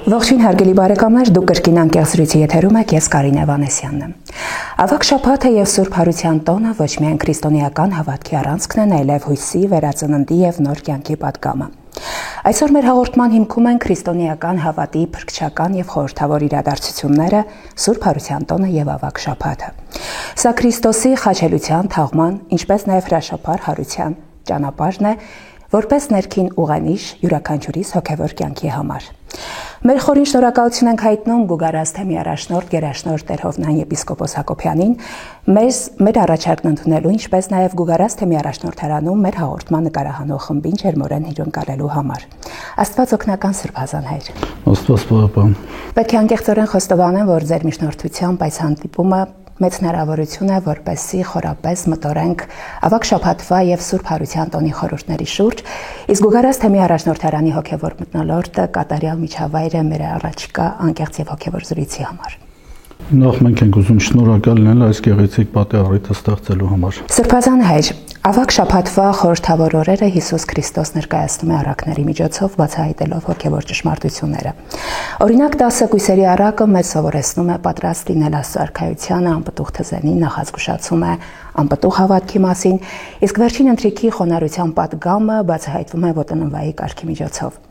Ողջույն հարգելի բարեկամներ, դուք կրկին անկեղծ զրույցի եթերում եք, ես Կարինե Վանեսյանն եմ։ Ավագ շաբաթը եւ Սուրբ Հարության տոնը ոչ միայն քրիստոնեական հավատքի առանցքն են, այլև հույսի, վերածննդի եւ նոր կյանքի պատգամը։ Այսօր մեր հաղորդման հիմքում են քրիստոնեական հավատի փրկչական եւ խորհրդավոր իրադարձությունները, Սուրբ Հարության տոնը եւ Ավագ շաբաթը։ Սա Քրիստոսի խաչելության, թաղման, ինչպես նաեւ հրաշափառ հարության ճանապարհն է, որպես ներքին ուղանիշ յուրաքանչյուրիս հոգևոր կյանքի համար։ Մեր խորին շնորհակալություն ենք հայտնում Գուգարազ թեմի առաջնորդ գերաշնորհ Տեր Հովնան եպիսկոպոս Հակոբյանին, մեր առաջարկն ընդունելու, ինչպես նաև Գուգարազ թեմի առաջնորդարանում մեր հաղորդման նկարահանող խմբին ջերմորեն հյուրընկալելու համար։ Աստված օգնական սրբազան հայր։ Աստված պահապան։ Պետք է անկեղծորեն խոստովանեմ, որ ձեր միջնորդությամբ այս հանդիպումը մեծ հնարավորություն է, որպեսզի խորապես մտորենք Ավագ շաբաթվա եւ Սուրբ Հարության տոնի խորհուրդների շուրջ, իսկ Գուգարազ թեմի առաջնորդարանի հոգևոր մթնոլորտը կատարյալ միջավայր է մեր առաջիկա անկեղծ եւ հոգևոր զրույցի համար։ Նախ մենք ենք ուզում շնորհակալ լինել այս գեղեցիկ պատեառիթը ստեղծելու համար։ Սրբազան հայր, Ավագ շաբաթվա խորհրդավոր օրերը Հիսուս Քրիստոս ներկայացնում է առակների միջոցով բացահայտելով հոգևոր ճշմարտությունները։ Օրինակ 10 կույսերի առակը մեզ սովորեցնում է պատրաստ լինել Աստծո արքայությանը, անպտուղ թզենին նախազգուշացում է անպտուղ հավատքի մասին, իսկ վերջին ընթրիքի խոնարհության պատգամը բացահայտվում է ոտննվայի կարգի միջոցով։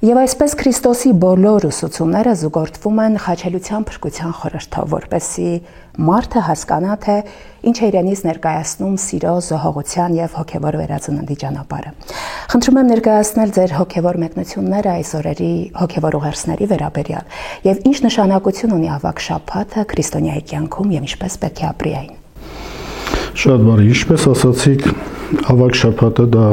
Եվ այսպես Քրիստոսի բոլոր ուսուցումները զուգորդվում են խաչելության փրկության խորհրդով, որպեսզի մարդը հասկանա, թե ինչ է իրենից ներկայացնում սիրո, զոհողության եւ հոգեվոր վերածննդի ճանապարհը։ Խնդրում եմ ներկայացնել ձեր հոգեվոր մեկնությունները այս օրերի հոգեվոր ուղերձների վերաբերյալ եւ ինչ նշանակություն ունի Ավագ շաբաթը քրիստոնյայի կյանքում եւ ինչպես պետք է ապրի այն։ Շատ բարի, ինչպես ասացիք, Ավագ շաբաթը դա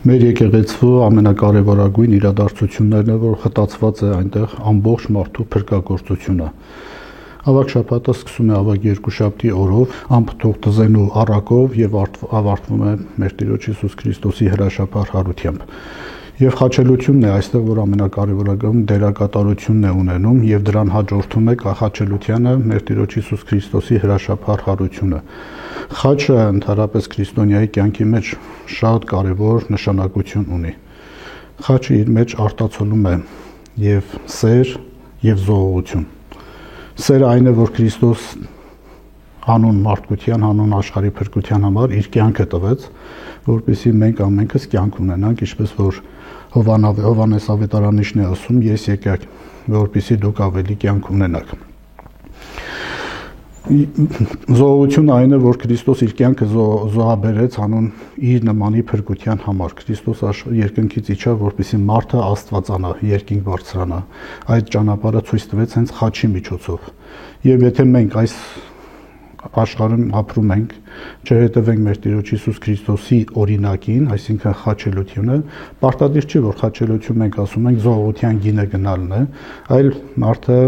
մեր եկեղեցու ամենակարևորագույն իրադարձություններն է, որ խտացված է այնտեղ ամբողջ մարդու փրկagorցությունը։ Ավագ շաբաթը սկսում է ավագ երկուշաբթի օրով, անպտուղ տզենու առակով եւ ավարտվում է մեր Տիրոջ Հիսուս Քրիստոսի հրաշափառ հարությամբ։ Եվ խաչելությունն է այստեղ, որ ամենակարևորագույն դերակատարությունն է ունենում եւ դրան հաջորդում է խաչելությանը մեր Տիրոջ Հիսուս Քրիստոսի հրաշափառ հարությունը։ Խաչը ընդհանրապես քրիստոնյայի կյանքի մեջ շատ կարևոր նշանակություն ունի։ Խաչը իր մեջ արտացոլում է եւ սեր եւ զոհողություն։ Սերը այն է, որ Քրիստոս հանուն մարդկության, հանուն աշխարհի փրկության համար իր կյանքը տվեց, որպեսզի մենք ամենքս կյանք ունենանք, ինչպես որ Հովհաննես ավետարանիչն է ասում, ես եկա, որպեսզի դուք ավելի կյանք ունենաք։ Զոհողությունը այն է, որ Քրիստոս իր կյանքը զոհաբերեց հանուն իր նմանի փրկության համար։ Քրիստոս երկնքից իջավ, որպեսզի մարդը աստվածանա, երկինք բարձրանա։ Այդ ճանապարհը ցույց տվեց հենց խաչի միջոցով։ Եվ եթե մենք այս աշխարհում ապրում ենք, չհետևենք մեր Տիրոջ Հիսուս Քրիստոսի օրինակին, այսինքն խաչելությունը, պարտադիր չի, որ խաչելություն մենք ասում ենք զոհության գինը գնալն է, այլ մարդը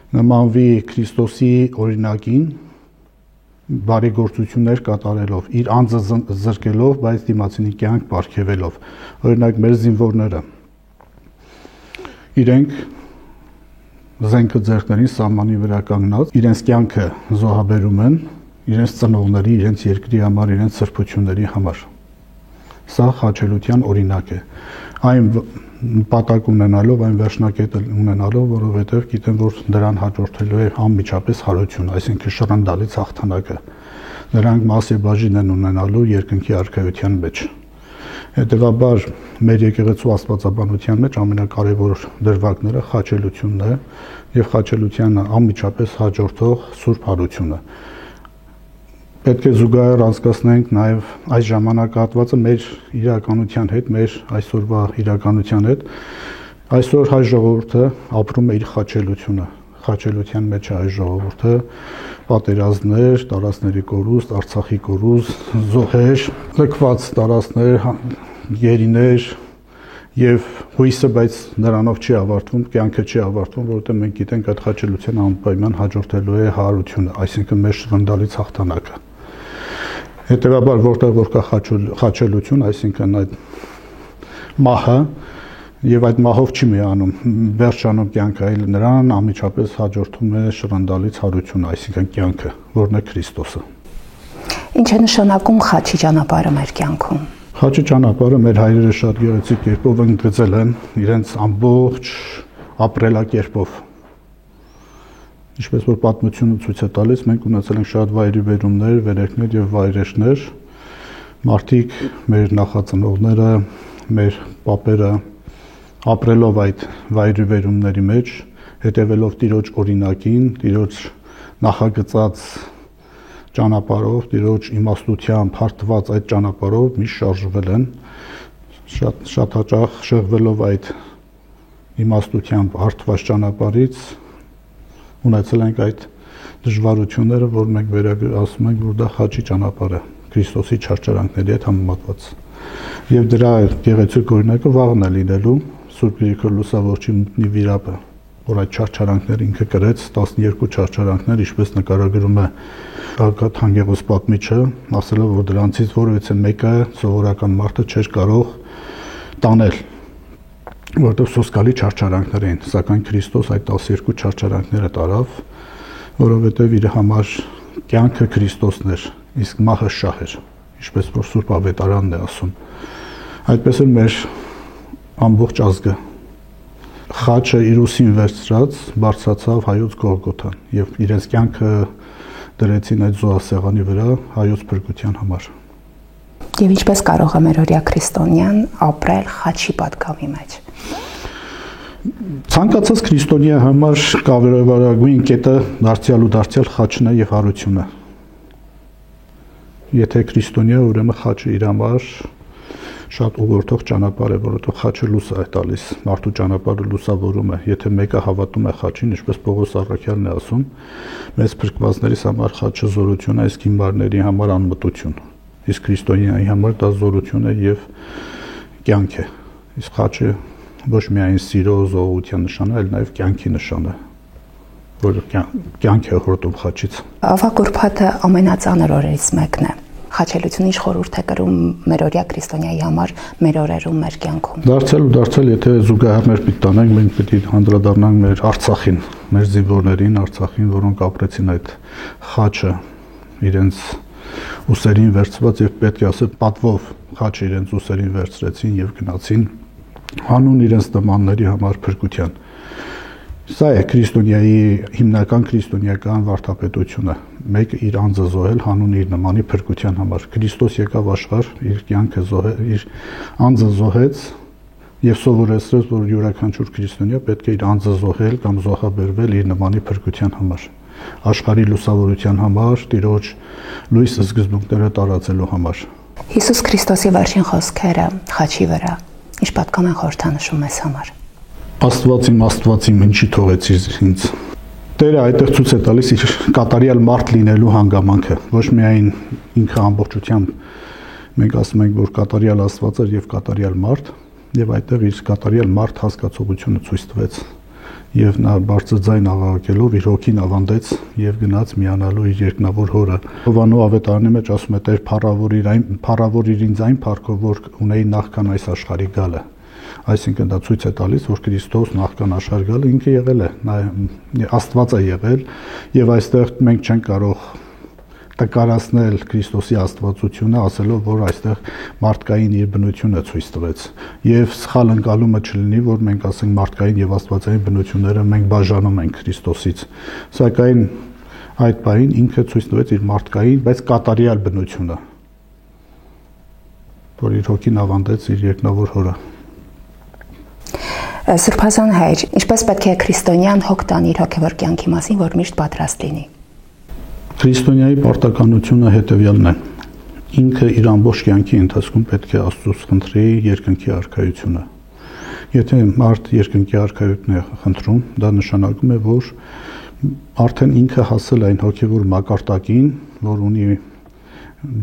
նմանվի Քրիստոսի օրինակին բարեգործություններ կատարելով, իր անձը զրկելով, բայց դիմացինի կյանք պարգևելով։ Օրինակ մեր զինվորները իրենք զենքը ձեռքներին սահմանի վրա կանգնած իրենց կյանքը զոհաբերում են իրենց ծնողների, իրենց երկրի համար, իրենց սրբությունների համար։ Սա խաչելության օրինակ է։ Այն նպատակ ունենալով, այն վերջնակետը ունենալով, որովհետև գիտեն, որ դրան հաջորդելու է անմիջապես հարություն, այսինքն շռնդալից հաղթանակը։ Նրանք մասեբաժին են ունենալու երկնքի արքայության մեջ։ Հետևաբար մեր եկեղեցու աստվածաբանության մեջ ամենակարևոր դրվագները խաչելությունն է եւ խաչելությանը անմիջապես հաջորդող Սուրբ Հարությունը։ Պետք է զուգահեռ անցկացնենք նաեւ այս ժամանակահատվածը մեր իրականության հետ, մեր այսօրվա իրականության հետ։ Այսօր հայ ժողովուրդը ապրում է իր խաչելությունը։ Խաչելության մեջ է հայ ժողովուրդը, պատերազմներ, տարածքների կորուստ, Արցախի կորուստ, զոհեր, լքված տարածքներ, գերիներ եւ հույսը, բայց նրանով չի ավարտվում, կյանքը չի ավարտվում, որովհետեւ մենք գիտենք այդ խաչելության անպայման հաջորդելու է հարությունը, այսինքն մեր շռնդալից հաղթանակը։ Հետևաբար որտեղ որ կա խաչելություն, այսինքն այդ մահը եւ այդ մահով չի միանում, վերջանում կյանքը, այլ նրան անմիջապես հաջորդում է շռնդալից հարությունը, այսինքն կյանքը, որն է Քրիստոսը։ Ինչ է նշանակում խաչի ճանապարհը մեր կյանքում։ Խաչի ճանապարհը մեր հայրերը շատ գեղեցիկ կերպով ընդգծել են իրենց ամբողջ ապրելակերպով։ Ինչպես որ պատմությունը ցույց է տալիս, մենք ունեցել ենք շատ վայրիվերումներ, վերելքներ եւ վայրեջներ։ Մարդիկ, մեր նախածնողները, մեր պապերը ապրելով այդ վայրիվերումների մեջ, հետևելով Տիրոջ օրինակին, Տիրոջ նախագծած ճանապարհով, Տիրոջ իմաստությամբ հարթված այդ ճանապարհով միշտ շարժվել են, շատ հաճախ շեղվելով այդ իմաստությամբ հարթված ճանապարհից ունեցել ենք այդ դժվարությունները, որ մենք ասում ենք, որ դա խաչի ճանապարհ է, Քրիստոսի չարչարանքների հետ համեմատված։ Եվ դրա գեղեցիկ օրինակը վաղն է լինելու Սուրբ Գրիգոր Լուսավորչի մուտնի վիրապը, որ այդ չարչարանքները ինքը կրեց 12 չարչարանքներ, ինչպես նկարագրում է Ագատ Հանգեղոս պատմիչը, ասելով, որ դրանցից որևէ մեկը սովորական մարդը չէր կարող տանել, որտեղ սոսկալի չարչարանքներ էին, սակայն Քրիստոս այդ 12 չարչարանքները տարավ, որովհետև իր համար կյանքը Քրիստոսն էր, իսկ մահը շահ էր, ինչպես որ Սուրբ Ավետարանն է ասում։ Այդպես էլ մեր ամբողջ ազգը խաչը իր ուսին վերցրած բարձրացավ հայոց Գողգոթան եւ իրենց կյանքը դրեցին այդ զոհասեղանի վրա հայոց փրկության համար։ Եվ ինչպես կարող է մերօրյա քրիստոնյան ապրել խաչի պատգամի մեջ։ Ցանկացած քրիստոնյա համար կարևորագույն կետը դարձյալ խաչն է եւ հարությունը։ Եթե քրիստոնյա, ուրեմն խաչը իր համար շատ ուղղորդող ճանապարհ է, որովհետեւ խաչը լույս է տալիս, մարդու ճանապարհը լուսավորում է։ Եթե մեկը հավատում է խաչին, ինչպես Պողոս Առաքյալն է ասում, մեծ փրկվածներիս համար խաչը զորություն է, իսկ հիմարների համար անմտություն։ Իսկ քրիստոնյայի համար դա զորություն է եւ կյանք է։ Իսկ խաչը ոչ միայն սիրո զոհության նշան է, այլ նաեւ կյանքի նշան է, որ կյանք է հորդում խաչից։ Ավագ ուրբաթը ամենածանր օրերից մեկն է։ Խաչելությունը ինչ խորհուրդ է կրում մերօրյա քրիստոնյայի համար մեր օրերում, մեր կյանքում։ Դարձել, եթե զուգահեռներ պիտի տանենք, մենք պիտի անդրադառնանք մեր Արցախին, մեր զինվորներին Արցախին, որոնք ապրեցին այդ խաչը իրենց ուսերին վերցված եւ պետք է ասել պատվով խաչը իրենց ուսերին վերցրեցին եւ գնացին հանուն իրենց նմանների համար փրկության։ Սա է քրիստոնյայի հիմնական քրիստոնեական վարդապետությունը։ Մեկը իր անձը զոհել հանուն իր նմանի փրկության համար։ Քրիստոս եկավ աշխարհ, իր կյանքը զոհել, իր անձը զոհեց եւ սովորեցրեց, որ յուրաքանչյուր քրիստոնյա պետք է իր անձը զոհել կամ զոհաբերվել իր նմանի փրկության համար, աշխարհի լուսավորության համար, Տիրոջ լույս սկզբունքները տարածելու համար։ Հիսուս Քրիստոսի վերջին խոսքերը խաչի վրա ինչ պատկան են խորհրդանշում մեզ համար։ Աստված իմ ինչի թողեցիր ինձ։ Տերը այդտեղ ցույց է տալիս իր կատարյալ մարդ լինելու հանգամանքը, ոչ միայն ինքը ամբողջությամբ մենք ասում ենք, որ կատարյալ Աստված էր եւ կատարյալ մարդ, եւ այդտեղ իր կատարյալ մարդ հասկացողությունը ցույց տվեց, եւ նա բարձր ձայն աղաղակելով իր հոգին ավանդեց եւ գնաց միանալու իր երկնավոր հորը։ Հովանու ավետարանի մեջ ասում է. Տեր փառավոր ինձ այն փառքով, որ ունեի նախքան այս աշխարհի գալը։ Այսինքն դա ցույց է տալիս, որ Քրիստոս նախքան աշխարհ գալը ինքը եղել է, նա Աստված է եղել, եւ այստեղ մենք չենք կարող տկարացնել Քրիստոսի աստվածությունը, ասելով, որ այստեղ մարդկային իր բնությունը ցույց տվեց։ Եվ սխալ ընկալումը չլինի, որ մենք ասենք մարդկային եւ աստվածային բնությունները մենք բաժանում ենք Քրիստոսից։ Սակայն այդ բանին ինքը ցույց տվեց իր մարդկային, բայց կատարյալ բնությունը, որ իր հոգին ավանդեց իր երկնավոր հորը։ Սրբազան հայր, ինչպես պետք է քրիստոնյան հոգ տանի իր հոգևոր կյանքի մասին, որ միշտ պատրաստ լինի։ Քրիստոնյայի պարտականությունը հետևյալն է. ինքը իր ամբողջ կյանքի ընթացքում պետք է Աստծուց խնդրի երկնքի արքայությունը։ Եթե մարդ երկնքի արքայությունն է խնդրում, դա նշանակում է, որ արդեն ինքը հասել է այն հոգևոր մակարդակին, որ ունի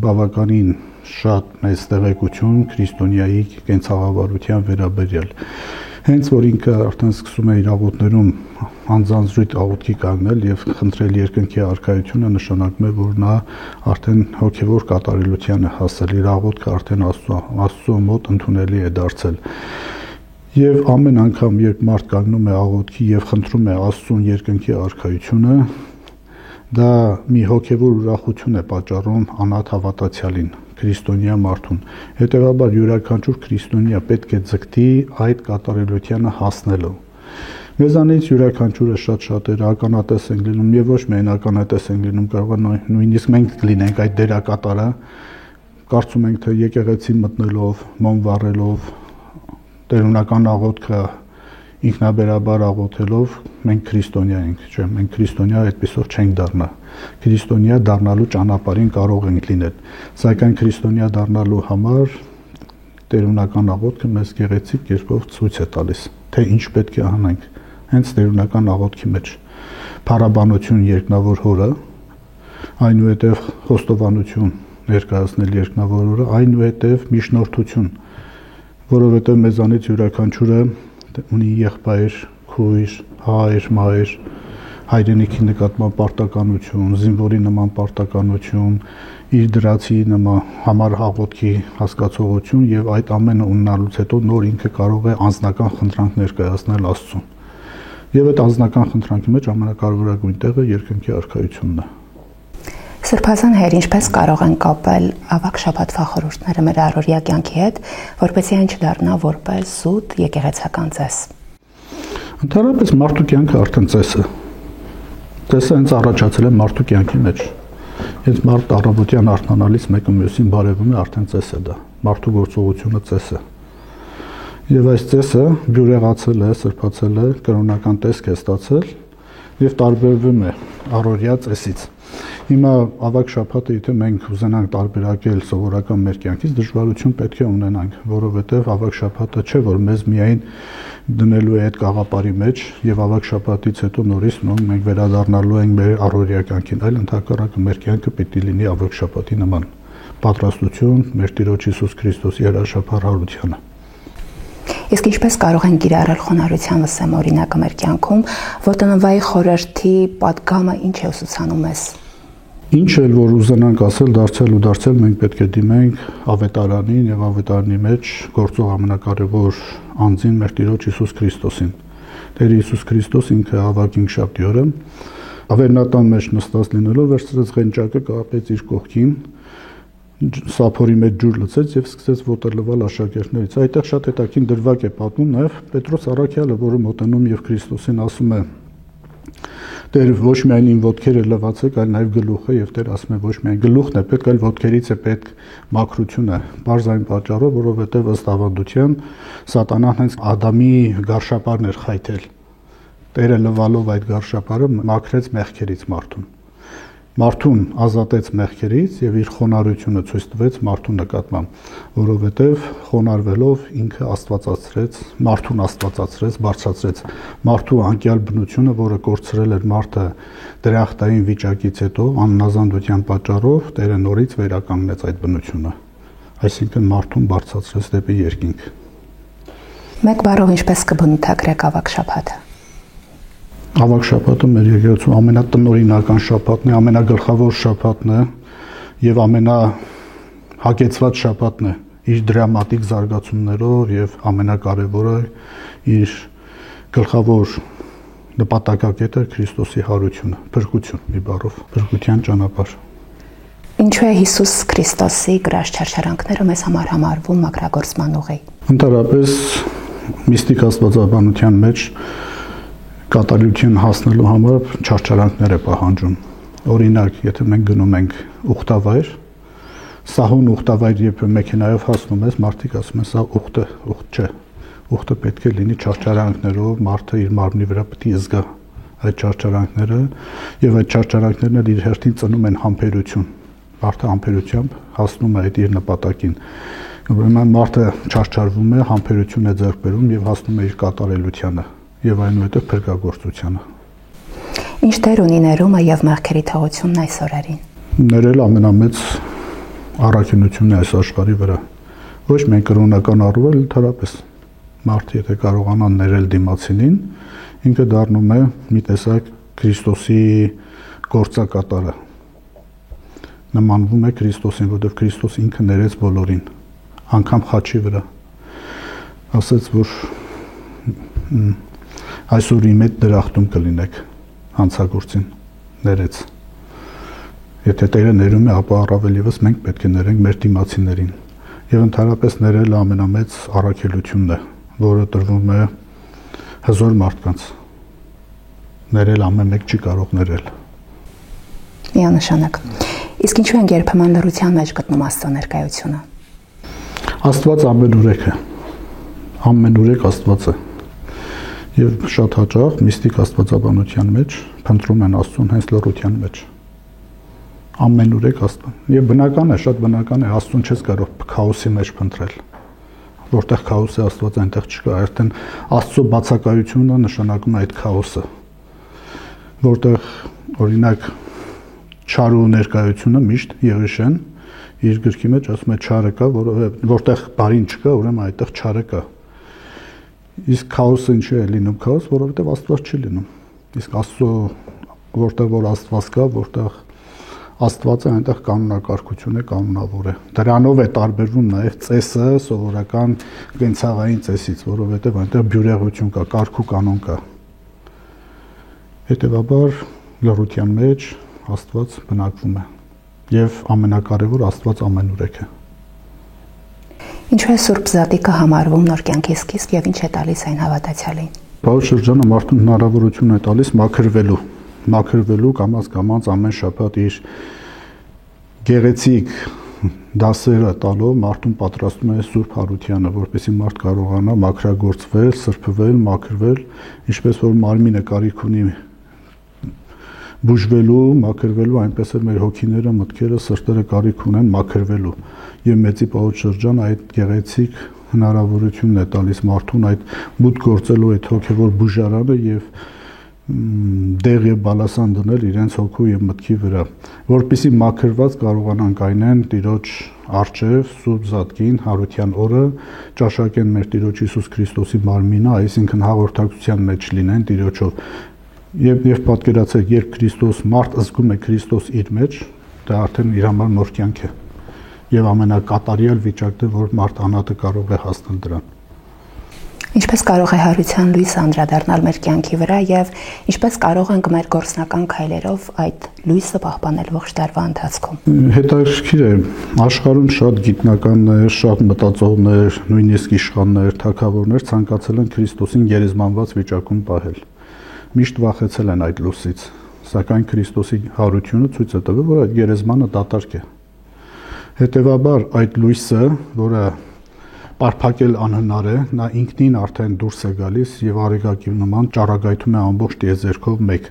բավականին շատ մեծ տեղեկություն քրիստոնյայի կենցաղավարության վերաբերյալ։ Հենց որ ինքը արդեն սկսում է իր աղոթներում անձանձրույթ աղոթքի կանգնել եւ խնդրել երկնքի արքայությունը, նշանակում է, որ նա արդեն հոգեվոր կատարելության է հասել, իր աղոթքը արդեն Աստծո մոտ ընդունելի է դարձել։ Եվ ամեն անգամ, երբ մարդ կանգնում է աղոթքի եւ խնդրում է Աստծուն երկնքի արքայությունը, դա մի հոգեվոր ուրախություն է պատճառում անհատ հավատացյալին, քրիստոնյա մարդուն։ Հետևաբար յուրաքանչյուր քրիստոնյա պետք է ձգտի այդ կատարելությանը հասնելու։ Մեզանից յուրաքանչյուրը շատ ականատես ենք լինում եւ ոչ միայն ականատես ենք լինում, կարող է նույնիսկ մենք լինենք այդ դերակատարը, կարծում ենք թե եկեղեցի մտնելով, մոմ վառելով, տերունական աղոթքը ինքնաբերաբար աղոթելով մենք քրիստոնյա ենք, չէ՞, մենք քրիստոնյա այդպեսով չենք դառնա։ Քրիստոնյա դառնալու ճանապարհին կարող ենք լինել, սակայն քրիստոնյա դառնալու համար տերունական աղոթքը մեզ գեղեցիկ կերպով ցույց է տալիս, թե ինչ պետք է անենք։ Հենց տերունական աղոթքի մեջ փառաբանություն երկնավոր Հորը, այնուհետև խոստովանություն ներկայացնել երկնավոր Հորը, այնուհետև միջնորդություն, որովհետև մեզանից յուրաքանչյուրը ունի եղբայր, քույր, հայր, մայր, հայրենիքի նկատմամբ պարտականություն, զինվորի նման պարտականություն, իր դրացի նման համար աղոթքի հասկացողություն եւ այդ ամենը ունենալուց հետո նոր ինքը կարող է անձնական խնդրանք ներկայացնել Աստծուն։ Եվ այդ անձնական խնդրանքի մեջ ամենակարևորագույն տեղը երկնքի արքայությունն է։ Սրբազան հայր, ինչպես կարող են կապել ավակ շաբաթվա խորհուրդները մեր առօրյա կյանքի հետ, որպեսզի այն չդառնա որպես զուտ եկեղեցական ծես։ Ընդհանրապես մարդու կյանքը արդեն ծես է։ Ծեսը հենց առաջացել է մարդու կյանքի մեջ։ Հենց մարդ առավոտյան արթնանալիս մեկը մյուսին բարևում է, արդեն ծես է դա։ Մարդու գործողությունը ծես է։ Եվ այս ծեսը բյուրեղացել է, սրբացել է, կրոնական տեսք է ստացել եւ տարբերվում է առօրյա ծեսից։ Հիմա ավակ շաբաթը, եթե մենք ուզենանք տարբերակել սովորական մեր կյանքից, դժվարություն պետք է ունենանք, որովհետև ավակ շաբաթը չէ, որ մեզ միայն դնելու է այդ գաղափարի մեջ եւ ավակ շաբաթից հետո նորից մենք վերադառնալու ենք մեր առօրյա կյանքին, այլ ընդհակառակը մեր կյանքը պիտի լինի ավակ շաբաթի նման պատրաստություն մեր Տիրոջ Հիսուս Քրիստոսի հրաշափառությունը։ Իսկ ինչպես կարող են կիրառել խոնարհության վսեմ օրինակը մեր կյանքում, որտնվայի խորհրդի պատգամը ինչ է ուսուցանում մեզ։ Ինչ էլ որ ուզենանք ասել, դարձել մենք պետք է դիմենք ավետարանին եւ ավետարանի մեջ գործող ամենակարևոր անձին մեր Տիրոջ Հիսուս Քրիստոսին։ Տեր Հիսուս Քրիստոս ինքը ավակ ինքշաբթի օրը ավերնատան մեջ նստած լինելով վերցրեց ղենջակը, կապեց իր կողքին, սափորի մեջ ջուր լցեց եւ սկսեց ոտելվել աշակերտներից։ Այդտեղ շատ հետաքրքիր դրվագ է պատմում նաեւ Պետրոս Առաքյալը, որը մոտենում եւ Քրիստոսին ասում է. Տեր, ոչ միայն իմ ոտքերը լվացեք, այլ նաեւ գլուխը, եւ Տեր ասում է ոչ միայն գլուխն է պետք, այլ ոտքերից է պետք մաքրությունը։ Բարձ այն պատճառով, որովհետեւ ըստ ավանդության սատանան հենց Ադամի գարշապարն էր խայթել։ Տերը լվալով այդ գարշապարը մաքրեց մեղքերից մարդուն։ Մարդուն ազատեց մեղքերից եւ իր խոնարհությունը ցույց տվեց մարդու նկատմամբ, որովհետեւ խոնարհվելով ինքը աստվածացրեց, մարդուն աստվածացրեց, բարձրացրեց մարդու անկյալ բնությունը, որը կորցրել էր մարդը դրախտային վիճակից հետո աննազանդության պատճառով, Տերը նորից վերականգնեց այդ բնությունը, այսինքն մարդուն բարձրացրեց դեպի երկինք։ Մեկ բառով ինչպես կբնութագրեք ավակ շաբաթը։ Ավակ շաբաթը մեր եկեղեցու ամենատնօրինական շաբաթն է, ամենագլխավոր շաբաթն է եւ ամենահագեցված շաբաթն է իր դրամատիկ զարգացումներով եւ ամենակարևորը իր գլխավոր նպատակակետը Քրիստոսի հարությունը, փրկություն, մի բառով, փրկության ճանապարհ։ Ինչու է Հիսուս Քրիստոսի գրած չարչարանքները մեզ համար համարվում մակրագործման ուղի։ Ընդհանրապես միստիկ աստվածաբանության մեջ կատարելություն հասնելու համար չարչարանքներ է պահանջում։ Օրինակ, եթե մենք գնում ենք ուխտավայր, սահուն ուխտավայր երբ մեքենայով հասնում ես, մարդիկ ասում են սա ուխտ չէ։ Ուխտը պետք է լինի չարչարանքներով, մարդը իր մարմնի վրա պետք է զգա այդ չարչարանքները եւ այդ չարչարանքներն էլ իր հերթին ծնում են համբերություն։ Մարդը համբերությամբ հասնում է այդ իր նպատակին։ Ուրեմն մարդը չարչարվում է, համբերություն է ձեռք բերում եւ հասնում է իր կատարելությանը եւ այնուհետեւ փրկagorցությանը։ Ինչ դեր ունի ներումը եւ մեղքերի թողությունն այս օրերին։ Ներել ամենամեծ առաքինությունն է այս աշխարհի վրա։ Ոչ միայն կրոնական առումով, այլ ընդհանրապես մարդը եթե կարողանա ներել դիմացինին, ինքը դառնում է մի տեսակ Քրիստոսի գործակատարը։ Նմանվում է Քրիստոսին, որովհետեւ Քրիստոս ինքը ներեց բոլորին, անգամ խաչի վրա։ Ասաց, որ այսօր իմ հետ դրախտում կլինեք հանցագործին ներեց։ Եթե Տերը ներում է, ապա առավել եւս մենք պետք է ներենք մեր դիմացիներին։ Եվ ընդհանրապես ներելը ամենամեծ առաքելությունն է, որը տրվում է հզոր մարդկանց, Ներել ամեն մեկ չի կարող ներել։ Միանշանակ։ Իսկ ինչու են երբեմն լռության մեջ գտնում Աստծո ներկայությունը։ Աստված ամենուրեք է։ Ամենուրեք Աստված է։ Եվ շատ հաճախ միստիկ աստվածաբանության մեջ փնտրում են Աստծուն հենց լռության մեջ։ Ամենուրեք Աստված։ Եվ բնական է, շատ բնական է, Աստծուն չես կարող քաոսի մեջ փնտրել։ Որտեղ քաոս է, Աստված այնտեղ չկա, արդեն Աստծո բացակայությունը նշանակում է այդ քաոսը։ Որտեղ օրինակ չարու ներկայությունը միշտ Եղիշեն իր գրքի մեջ ասում է չարը կա, որտեղ բարին չկա, ուրեմն այդտեղ չարը կա։ Իսկ քաոսը ինչի է լինում քաոս, որովհետև Աստված չի լինում։ Իսկ Աստծո որտեղ որ Աստված կա, որտեղ Աստվածը այնտեղ կանոնակարգություն է, կանոնավոր է։ Դրանով է տարբերվում նաև ծեսը սովորական կենցաղային ծեսից, որովհետև այնտեղ բյուրեղություն կա, կարգ ու կանոն կա։ Հետևաբար լռության մեջ Աստված բնակվում է։ Եվ ամենակարևոր Աստված ամենուրեք է։ Ինչու է Սուրբ Զատիկը համարվում նոր կյանքի սկիզբ եւ ինչ է տալիս այն հավատացյալին։ Պարոն շրջանը մարդուն հնարավորություն է տալիս մաքրվելու կամաց ամեն շաբաթ իր գեղեցիկ դասերը տալով մարդուն պատրաստում է Սուրբ Հարությանը, որպեսզի մարդ կարողանա մաքրագործվել, սրբվել, մաքրվել, ինչպես որ մարմինը կարիք ունի բուժվելու, մաքրվելու, այնպես էլ մեր հոգիները, մտքերը, սրտերը կարիք ունեն մաքրվելու։ Եվ Մեծի Պողոս շրջանը այդ գեղեցիկ հնարավորությունն է տալիս մարդուն այդ մուտք գործելու այդ հոգևոր բուժարանը եւ դեղ եւ բալասան դնել իրենց հոգու եւ մտքի վրա, որպեսզի մաքրված կարողանան կայնեն Տիրոջ առջև Սուրբ Զատկին Հարության օրը, ճաշակեն մեր Տիրոջ Հիսուս Քրիստոսի մարմինը, այսինքն հաղորդակցության մեջ լինեն Տիրոջով։ Եվ պատկերացրեք, երբ Քրիստոս մարդ զգում է Քրիստոս իր մեջ, դա արդեն իր համար նոր կյանք է։ Եվ ամենակատարյալ վիճակն է, որ մարդ անհատը կարող է հասնել դրան։ Ինչպես կարող է հարության լույսը անդրադառնալ մեր կյանքի վրա եւ ինչպես կարող ենք մեր գործնական քայլերով այդ լույսը պահպանել ողջ տարվա ընթացքում։ Հետաքրքիր է, աշխարհում շատ գիտնականներ, շատ մտածողներ, նույնիսկ իշխաններ, թագավորներ ցանկացել են Քրիստոսին գերեզմանված վիճակում պահել։ Միշտ վախեցել են այդ լույսից, սակայն Քրիստոսի հարությունը ցույց է տվել, որ այդ գերեզմանը դատարկ է։ Հետևաբար այդ լույսը, որը պարփակել անհնար է, նա ինքնին արդեն դուրս է գալիս եւ արեգակի նման ճառագայթում է ամբողջ տիեզերքով մեկ։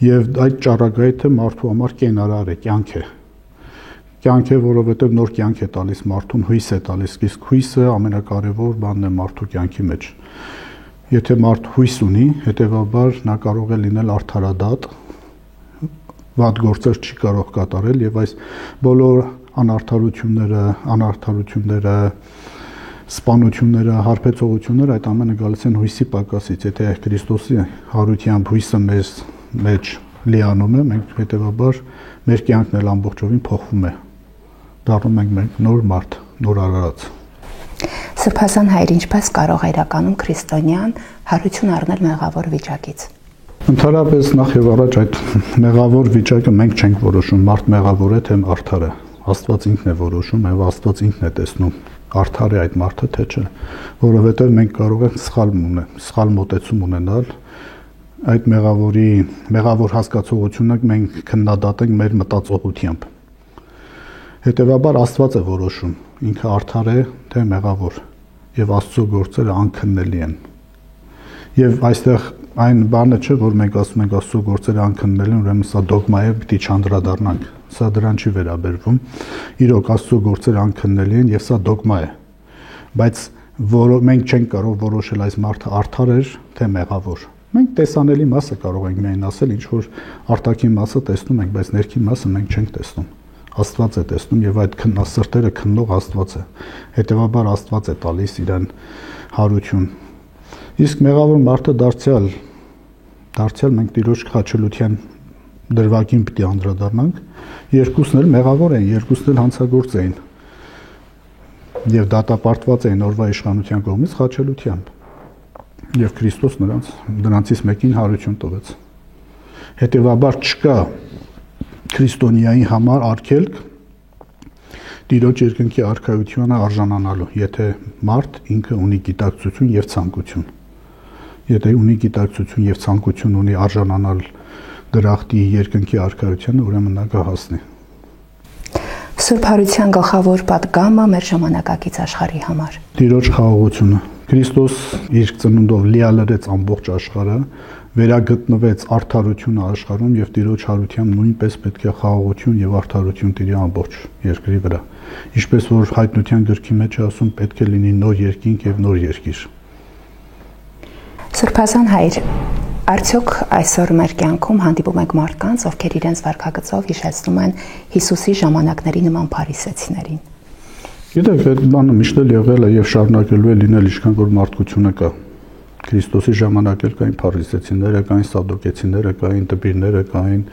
Եվ այդ ճառագայթը մարդու համար կենարար է, կյանք է։ Կյանք է, որովհետեւ նոր կյանք է տալիս մարդուն, հույս է տալիս, իսկ հույսը ամենակարևոր բանն է մարդու կյանքի մեջ։ Եթե մարդ հույս ունի, հետևաբար նա կարող է լինել արդարադատ, վատ գործեր չի կարող կատարել եւ այս բոլոր անարդարությունները, սպանությունները, հարբեցողությունները այդ ամենը գալիս են հույսի պակասից։ Եթե Քրիստոսի հարությամբ հույսը մեզ մեջ լիանում է, մենք հետևաբար մեր կյանքն էլ ամբողջովին փոխվում է։ Դառնում ենք մենք նոր մարդ, նոր արարած։ Սրբազան հայր, ինչպես կարող է իրականում քրիստոնյան հարություն առնել մեղավոր վիճակից։ Ընդհանրապես նախ եւ առաջ այդ մեղավոր վիճակը մենք չենք որոշում, մարդ մեղավոր է թե արդար է։ Աստված ինքն է որոշում եւ Աստված ինքն է տեսնում արդար է այդ մարդը թե չէ, որովհետեւ մենք կարող ենք սխալ մոտեցում ունենալ այդ մեղավոր հասկացողությունը մենք քննադատենք մեր մտածողությամբ։ Հետևաբար Աստված է որոշում, ինքը արդար է թե մեղավոր եւ Աստծո գործերը անքննելի են։ Եվ այստեղ այն բանը չէ, որ մենք ասում ենք Աստծո գործերը անքննելի են, ուրեմն սա դոգմա է, պիտի չանդրադառնանք։ Սա դրան չի վերաբերվում։ Իրոք Աստծո գործերը անքննելի են եւ սա դոգմա է։ Բայց մենք չենք կարող որոշել այս մարդը արդար է թե մեղավոր։ Մենք տեսանելի մասը կարող ենք միայն ասել, ինչ որ արտաքին մասը տեսնում ենք, բայց ներքին մասը մենք չենք տեսնում։ Աստված է տեսնում եւ այդ սրտերը քննող Աստված է։ Հետևաբար Աստված է տալիս իրան հարություն։ Իսկ մեղավոր մարդը դարձյալ մենք Տիրոջ խաչելության դրվագին պիտի անդրադառնանք։ Երկուսն էլ մեղավոր են, երկուսն էլ հանցագործ էին։ Եվ դատապարտված էին օրվա իշխանության կողմից խաչելությամբ։ Եվ Քրիստոս նրանցից մեկին հարություն տվեց։ Հետևաբար չկա քրիստոնյայի համար արգելք Տիրոջ երկնքի արքայությանը արժանանալու, եթե մարդ ինքը ունի գիտակցություն եւ ցանկություն։ Եթե ունի գիտակցություն եւ ցանկություն ունի արժանանալ դրախտի երկնքի արքայությանը, ուրեմն նա կհասնի։ Սուրբ Հարության գլխավոր պատգամը մեր ժամանակակից աշխարհի համար։ Տիրոջ խաղաղությունը։ Քրիստոս իր ծնունդով լիալրեց ամբողջ աշխարհը, վերագտնվեց արդարությունը աշխարհում եւ Տիրոջ հարությամբ նույնպես պետք է խաղաղություն եւ արդարություն տիրի ամբողջ երկրի վրա։ Ինչպես որ հայտնության գրքի մեջ է ասում, պետք է լինի նոր երկինք եւ նոր երկիր։ Սուրբազան հայր, արդյոք այսօր մեր կյանքում հանդիպում ենք մարդկանց, ովքեր իրենց վարքագծով հիշեցնում են Հիսուսի ժամանակների նման փարիսեցիներին։ Գիտեք, այդ բանը միշտ էլ եղել է եւ շարունակելու է լինել, ինչքան որ մարդկությունը կա։ Քրիստոսի ժամանակ էլ կային փարիսեցիները, կային սադուկեցիները, կային տպիրները, կային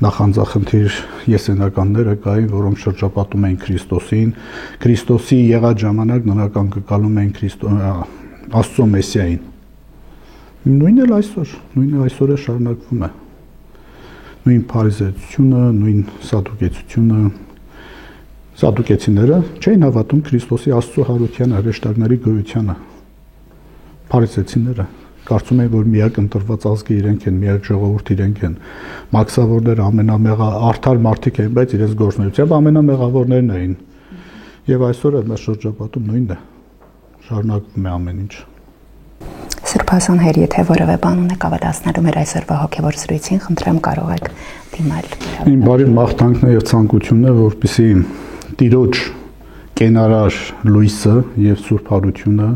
նախանձախնդիր եսենականները, կային, որոնք շրջապատում էին Քրիստոսին։ Քրիստոսի եղած ժամանակ նրանք անկալում էին Աստծո Մեսիային։ Նույնն էլ այսօր է շարունակվում է։ Նույն փարիսեցությունը, նույն սադուկեցությունը, սադուկեցիները չէին հավատում Քրիստոսի Աստծո հարության հրեշտակների գոյությանը։ Փարիսեցիները կարծում էին, որ միակ ընտրված ազգը իրենք են, միակ ժողովուրդ իրենք են։ Մաքսավորները արդար մարդիկ էին, բայց իրենց գործունեությամբ ամենամեղավորներն էին։ Եվ այսօր էլ մեր շրջապատում նույնն է։ Շարունակվում է ամեն ինչ։ Սուրբազան հայր, եթե որևէ բան ունեք ավելացնելու մեր այսօրվա հոգևոր զրույցին, խնդրեմ կարող եք դիմել։ Իմ բարի մաղթանքն է եւ ցանկությունն է, որպեսզի Տիրոջ կենարար լույսը եւ Սուրբ Հարությունը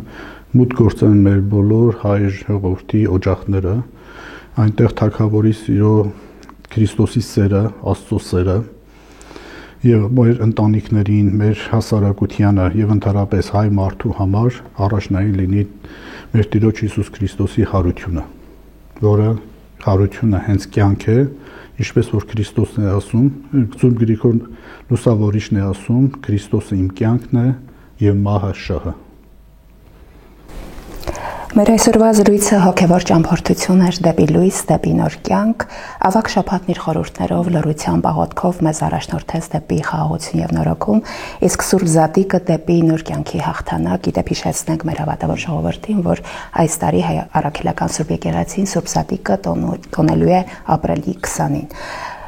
մուտք գործեն մեր բոլոր հայ ժողովրդի օջախները, այնտեղ Թագավորի սիրո Քրիստոսի սերը, Աստծո սերը եւ մեր ընտանիքներին, մեր հասարակությանը եւ ընդհանրապես հայ մարդու համար առաջնային լինի մեր Տիրոջ Հիսուս Քրիստոսի հարությունը, որը հարությունը հենց կյանք է, ինչպես որ Քրիստոսն է ասում, Սուրբ Գրիգոր Լուսավորիչն է ասում, Քրիստոսը իմ կյանքն է եւ մահը շահը։ Մեր այսօրվա զրույցը հոգևոր ճամփորդություն էր դեպի լույս, դեպի նոր կյանք, ավակ շաբաթն իր խորհուրդներով, լռությամբ, աղոթքով մեզ առաջնորդեց դեպի խաղաղություն եւ նորոգում, իսկ Սուրբ Զատիկը դեպի նոր կյանքի հաղթանակ, իդեպ հիշեցնենք մեր հավատավոր ժողովրդին, որ այս տարի հայ առաքելական Սուրբ Եկեղեցին Սուրբ Զատիկը տոնելու է ապրիլի 20-ին։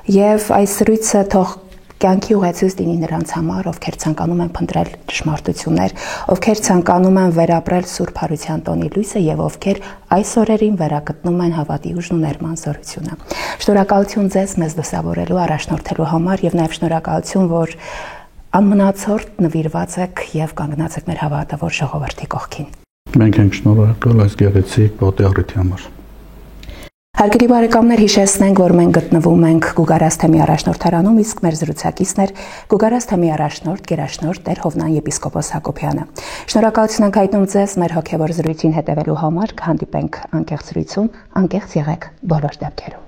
Եվ այս զրույցը թող կյանքի ուղեցույց դինի նրանց համար, ովքեր ցանկանում են փնտրել ճշմարտություններ, ովքեր ցանկանում են վերապրել Սուրբ Հարության տոնի լույսը եւ ովքեր այս օրերին վերագտնում են հավատի ուժն ու ներման զորությունը։ Շնորհակալություն ձեզ մեզ լուսավորելու, առաջնորդելու համար եւ նաեւ շնորհակալություն, որ անմնացորդ նվիրված եք եւ կանգնած եք մեր հավատավոր ժողովրդի կողքին։ Մենք ենք շնորհակալ այս գեղեցիկ պատիառիթի համար։ Հարգելի բարեկամներ, հիշեցնենք, որ մենք գտնվում ենք Գուգարաս թեմի առաջնորդարանում, իսկ մեր զրուցակիցն էր Գուգարաս թեմի առաջնորդ, գերաշնորհ Տեր Հովնան եպիսկոպոս Հակոբյանը։ Շնորհակալություն ենք հայտնում ձեզ մեր հոգևոր զրույցին հետևելու համար, կհանդիպենք անկեղծ զրույցում, անկեղծ եղեք բոլոր դեպքերում։